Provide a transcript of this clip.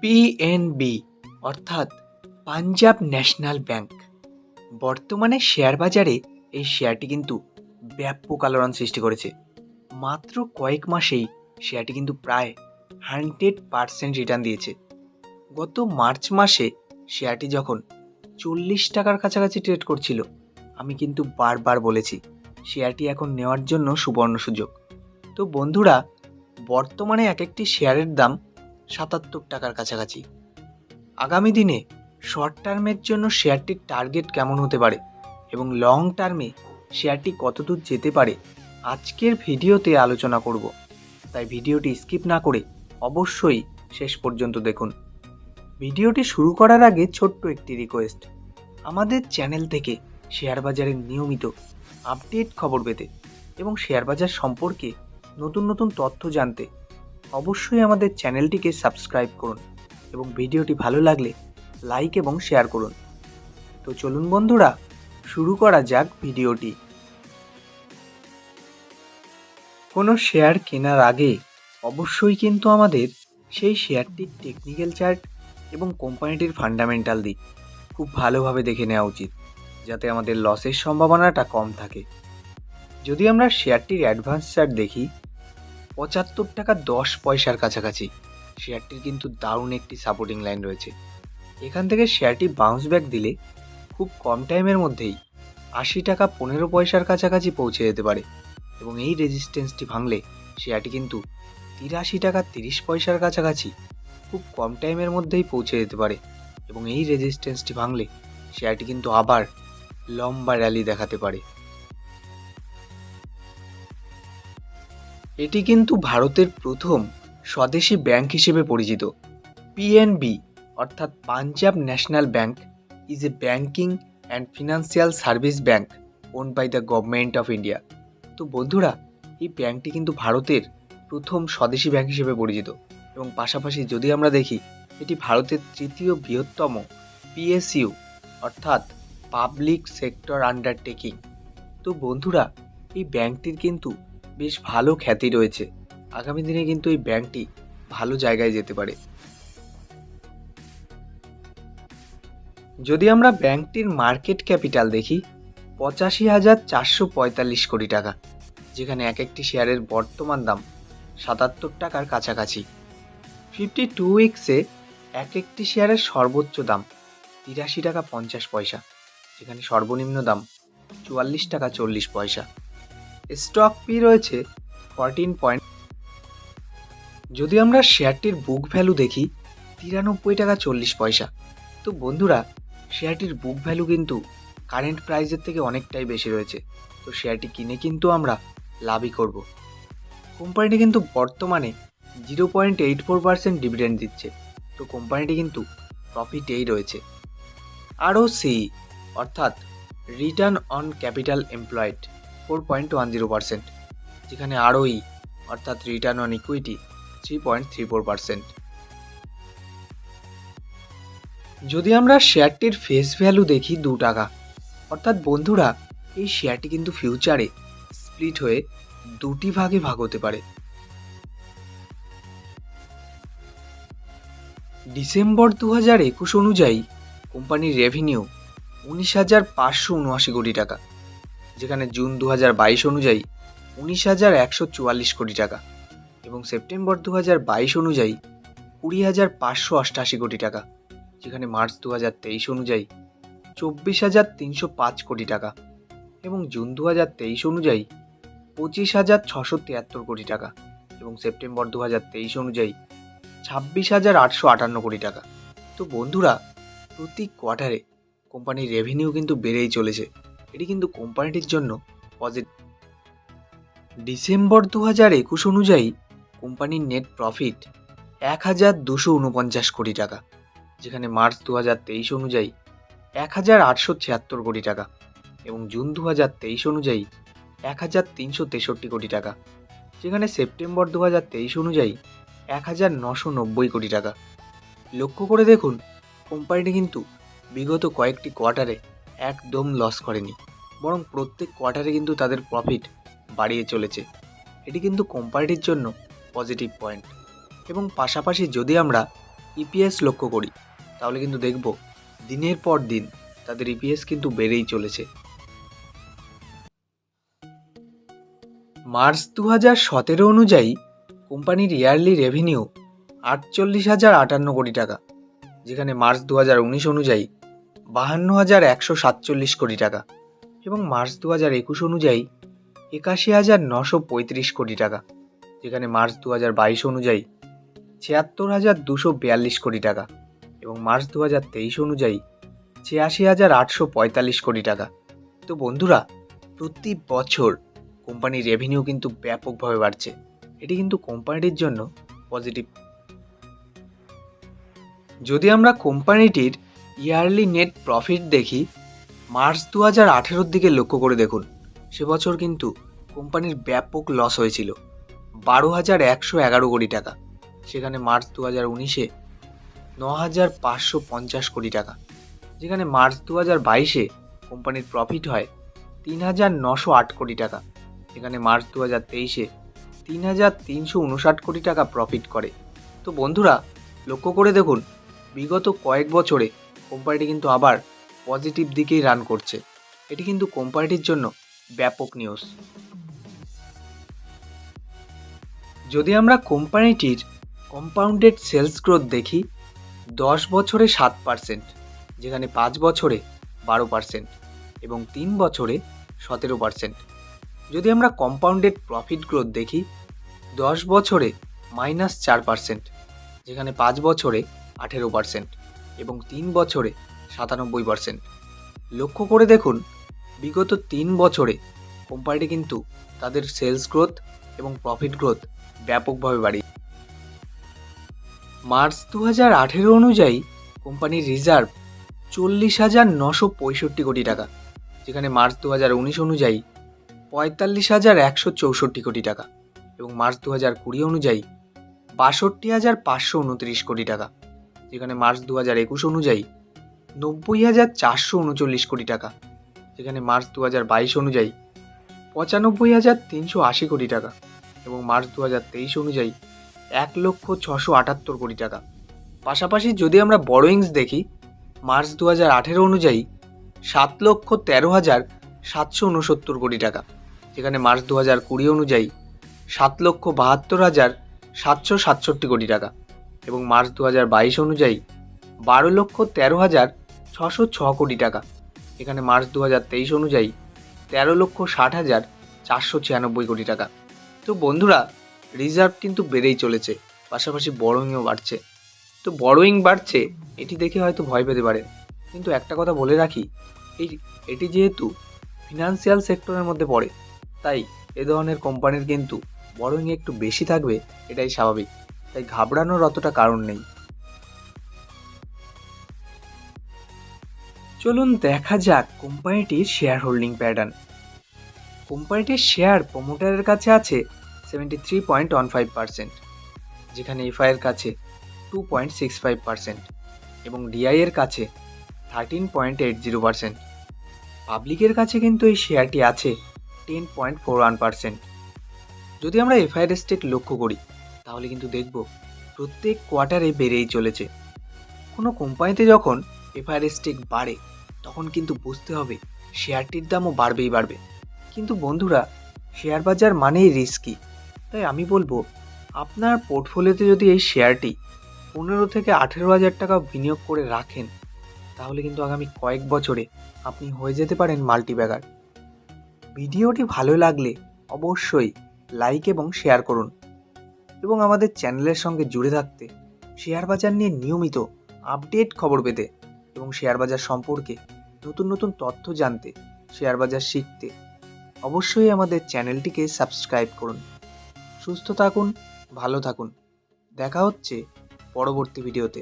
PNB অর্থাৎ Punjab national bank বর্তমানে share বাজারে এই শেয়ারটি কিন্তু ব্যাপক আলোড়ন সৃষ্টি করেছে। মাত্র কয়েক মাসেই শেয়ারটি কিন্তু প্রায় 100% রিটার্ন দিয়েছে। গত মার্চ মাসে শেয়ারটি যখন 40 টাকার কাছাকাছি ট্রেড করছিল, আমি কিন্তু বারবার বলেছি শেয়ারটি এখন নেওয়ার জন্য সুবর্ণ সুযোগ। তো বন্ধুরা, বর্তমানে এক একটি শেয়ারের দাম 77 টাকার কাছাকাছি। আগামী দিনে শর্ট টার্মের জন্য শেয়ারটির টার্গেট কেমন হতে পারে এবং লং টার্মে শেয়ারটি কতদূর যেতে পারে আজকের ভিডিওতে আলোচনা করব। তাই ভিডিওটি স্কিপ না করে অবশ্যই শেষ পর্যন্ত দেখুন। ভিডিওটি শুরু করার আগে ছোট্ট একটি রিকোয়েস্ট, আমাদের চ্যানেল থেকে শেয়ার বাজারের নিয়মিত আপডেট খবর পেতে এবং শেয়ার বাজার সম্পর্কে নতুন নতুন তথ্য জানতে অবশ্যই আমাদের চ্যানেলটিকে সাবস্ক্রাইব করুন এবং ভিডিওটি ভালো লাগলে লাইক এবং শেয়ার করুন। তো চলুন বন্ধুরা, শুরু করা যাক ভিডিওটি। কোনো শেয়ার কেনার আগে অবশ্যই কিন্তু আমাদের সেই শেয়ারটির টেকনিক্যাল চার্ট এবং কোম্পানিটির ফান্ডামেন্টাল দিক খুব ভালোভাবে দেখে নেওয়া উচিত, যাতে আমাদের লসের সম্ভাবনাটা কম থাকে। যদি আমরা শেয়ারটির অ্যাডভান্স চার্ট দেখি, 75 টাকা 10 পয়সার কাছাকাছি শেয়ারটির কিন্তু দারুণ একটি সাপোর্টিং লাইন রয়েছে। এখান থেকে শেয়ারটি বাউন্স ব্যাক দিলে খুব কম টাইমের মধ্যেই 80 টাকা 15 পয়সার কাছাকাছি পৌঁছে যেতে পারে এবং এই রেজিস্ট্যান্সটি ভাঙলে শেয়ারটি কিন্তু 83 টাকা 30 পয়সার কাছাকাছি খুব কম টাইমের মধ্যেই পৌঁছে যেতে পারে এবং এই রেজিস্ট্যান্সটি ভাঙলে শেয়ারটি কিন্তু আবার লম্বা র্যালি দেখাতে পারে। এটি কিন্তু ভারতের প্রথম স্বদেশী ব্যাংক হিসেবে পরিচিত। পিএনবি অর্থাৎ Punjab national bank is a banking and financial service bank owned by the government of India. তো বন্ধুরা, এই ব্যাংকটি কিন্তু ভারতের প্রথম স্বদেশী ব্যাংক হিসেবে পরিচিত এবং পাশাপাশি যদি আমরা দেখি, এটি ভারতের তৃতীয় বৃহত্তম পিএসইউ অর্থাৎ পাবলিক সেক্টর আন্ডারটেকিং। তো বন্ধুরা, এই ব্যাংকটির কিন্তু বেশ ভালো খ্যাতি রয়েছে। আগামী দিনে কিন্তু এই ব্যাংকটি ভালো জায়গায় যেতে পারে। যদি আমরা ব্যাংকটির মার্কেট ক্যাপিটাল দেখি, 85,445 কোটি টাকা, যেখানে এক একটি শেয়ারের বর্তমান দাম 77 টাকার কাছাকাছি। 52 উইক্সে এক একটি শেয়ারের সর্বোচ্চ দাম 83 টাকা 50 পয়সা, যেখানে সর্বনিম্ন দাম 44 টাকা 40 পয়সা। স্টক পি রয়েছে 14 পয়েন্ট। যদি আমরা শেয়ারটির বুক ভ্যালু দেখি, 93 টাকা 40 পয়সা। তো বন্ধুরা, শেয়ারটির বুক ভ্যালু কিন্তু কারেন্ট প্রাইসের থেকে অনেকটাই বেশি রয়েছে। তো শেয়ারটি কিনে কিন্তু আমরা লাভই করব। কোম্পানিটি কিন্তু বর্তমানে 0.84% ডিভিডেন্ড দিচ্ছে। তো কোম্পানিটি কিন্তু প্রফিটেই রয়েছে। আরওসি অর্থাৎ রিটার্ন অন ক্যাপিটাল এমপ্লয়েড 4.10%, যেখানে আরওই অর্থাৎ রিটার্ন অন ইকুইটি 3.34%। যদি আমরা শেয়ারটির ফেস ভ্যালু দেখি 2 টাকা, অর্থাৎ বন্ধুরা, এই শেয়ারটি কিন্তু ফিউচারে স্প্লিট হয়ে দুটি ভাগে ভাগ হতে পারে। ডিসেম্বর 2021 অনুযায়ী কোম্পানির রেভিনিউ 19,579 কোটি টাকা, যেখানে জুন 2022 অনুযায়ী 19,144 কোটি টাকা এবং সেপ্টেম্বর 2022 অনুযায়ী 20,588 কোটি টাকা, যেখানে মার্চ 2023 অনুযায়ী 24,305 কোটি টাকা এবং জুন 2023 অনুযায়ী 25,673 কোটি টাকা এবং সেপ্টেম্বর 2023 অনুযায়ী 26,858 কোটি টাকা। তো বন্ধুরা, প্রতি কোয়ার্টারে কোম্পানির রেভিনিউ কিন্তু বেড়েই চলেছে। এটি কিন্তু কোম্পানিটির জন্য পজিটিভ। ডিসেম্বর 2021 অনুযায়ী কোম্পানির নেট প্রফিট 1,249 কোটি টাকা, যেখানে মার্চ 2023 অনুযায়ী 1,876 কোটি টাকা এবং জুন 2023 অনুযায়ী 1,363 কোটি টাকা, যেখানে সেপ্টেম্বর 2023 অনুযায়ী 1,990 কোটি টাকা। লক্ষ্য করে দেখুন, কোম্পানিটি কিন্তু বিগত কয়েকটি কোয়ার্টারে একদম লস করেনি, বরং প্রত্যেক কোয়ার্টারে কিন্তু তাদের প্রফিট বাড়িয়ে চলেছে। এটি কিন্তু কোম্পানিটির জন্য পজিটিভ পয়েন্ট। এবং পাশাপাশি যদি আমরা ইপিএস লক্ষ্য করি, তাহলে কিন্তু দেখব দিনের পর দিন তাদের ইপিএস কিন্তু বেড়েই চলেছে। মার্চ 2017 অনুযায়ী কোম্পানির ইয়ারলি রেভিনিউ 48,058 কোটি টাকা, যেখানে মার্চ 2019 অনুযায়ী 52,147 কোটি টাকা এবং মার্চ 2021 অনুযায়ী 81,935 কোটি টাকা, যেখানে মার্চ 2022 অনুযায়ী 76,242 কোটি টাকা এবং মার্চ 2023 অনুযায়ী 86,845 কোটি টাকা। তো বন্ধুরা, প্রতি বছর কোম্পানির রেভিনিউ কিন্তু ব্যাপকভাবে বাড়ছে। এটি কিন্তু কোম্পানিটির জন্য পজিটিভ। যদি আমরা কোম্পানিটির ইয়ারলি নেট প্রফিট দেখি, মার্চ 2018 দিকে লক্ষ্য করে দেখুন, সে বছর কিন্তু কোম্পানির ব্যাপক লস হয়েছিল 12,111 কোটি টাকা, সেখানে মার্চ 2019-এ 9,550 কোটি টাকা, যেখানে মার্চ 2022-এ কোম্পানির প্রফিট হয় 3,908 কোটি টাকা, যেখানে মার্চ 2023-এ 3,359 কোটি টাকা প্রফিট করে। তো বন্ধুরা, লক্ষ্য করে দেখুন, বিগত কয়েক বছরে কোম্পানিটি কিন্তু আবার পজিটিভ দিকেই রান করছে। এটি কিন্তু কোম্পানিটির জন্য ব্যাপক নিউজ। যদি আমরা কোম্পানিটির কম্পাউন্ডেড সেলস গ্রোথ দেখি, 10 বছরে 7%, যেখানে 5 বছরে 12% এবং 3 বছরে 17%। যদি আমরা কম্পাউন্ডেড প্রফিট গ্রোথ দেখি, 10 বছরে -4%, যেখানে 5 বছরে 18% এবং 3 বছরে 97%। লক্ষ্য করে দেখুন, বিগত 3 বছরে কোম্পানিটি কিন্তু তাদের সেলস গ্রোথ এবং প্রফিট গ্রোথ ব্যাপকভাবে বাড়িয়েছে। মার্চ 2018 অনুযায়ী কোম্পানির রিজার্ভ 40,965 কোটি টাকা, যেখানে মার্চ 2019 অনুযায়ী 45,164 কোটি টাকা এবং মার্চ 2020 অনুযায়ী 62,529 কোটি টাকা, যেখানে মার্চ 2021 অনুযায়ী 90,439 কোটি টাকা, যেখানে মার্চ 2022 অনুযায়ী 95,380 কোটি টাকা এবং মার্চ 2023 অনুযায়ী 1,678 কোটি টাকা। পাশাপাশি যদি আমরা বরোয়িংস দেখি, মার্চ 2018 অনুযায়ী 7,13,769 কোটি টাকা, যেখানে মার্চ 2020 অনুযায়ী 7,72,767 কোটি টাকা এবং মার্চ 2022 অনুযায়ী 12,13,606 কোটি টাকা, এখানে মার্চ 2023 অনুযায়ী 13,60,496 কোটি টাকা। তো বন্ধুরা, রিজার্ভ কিন্তু বেড়েই চলেছে, পাশাপাশি বরোয়িংও বাড়ছে। তো বরোয়িং বাড়ছে, এটি দেখে হয়তো ভয় পেতে পারেন, কিন্তু একটা কথা বলে রাখি, এটি যেহেতু ফিনান্সিয়াল সেক্টরের মধ্যে পড়ে, তাই এ ধরনের কোম্পানির কিন্তু বরোয়িং একটু বেশি থাকবে, এটাই স্বাভাবিক, তাই ঘাবড়ানোর অতটা কারণ নেই। চলুন দেখা যাক কোম্পানিটির শেয়ার হোল্ডিং প্যাটার্ন। কোম্পানিটির শেয়ার প্রমোটারের কাছে আছে 73.15%, যেখানে এফআইয়ের কাছে 2.65% এবং ডিআইয়ের কাছে 13.80%। পাবলিকের কাছে কিন্তু এই শেয়ারটি আছে 10.41%। যদি আমরা এফআইয়ের স্টেক লক্ষ্য করি, তাহলে কিন্তু দেখব প্রত্যেক কোয়ার্টারে বেড়েই চলেছে। কোনো কোম্পানিতে যখন এফআইয়ের স্টেক বাড়ে, তখন কিন্তু বুঝতে হবে শেয়ারটির দামও বাড়বেই বাড়বে। কিন্তু বন্ধুরা, শেয়ার বাজার মানেই রিস্কি, তাই আমি বলবো আপনার পোর্টফোলিওতে যদি এই শেয়ারটি 15 থেকে 18,000 টাকা বিনিয়োগ করে রাখেন, তাহলে কিন্তু আগামী কয়েক বছরে আপনি হয়ে যেতে পারেন মাল্টিব্যাগার। ভিডিওটি ভালো লাগলে অবশ্যই লাইক এবং শেয়ার করুন এবং আমাদের চ্যানেলের সঙ্গে জুড়ে থাকতে, শেয়ার বাজার নিয়ে নিয়মিত আপডেট খবর পেতে এবং শেয়ার বাজার সম্পর্কে নতুন নতুন তথ্য জানতে, শেয়ার বাজার শিখতে অবশ্যই আমাদের চ্যানেলটিকে সাবস্ক্রাইব করুন। সুস্থ থাকুন, ভালো থাকুন। দেখা হচ্ছে পরবর্তী ভিডিওতে।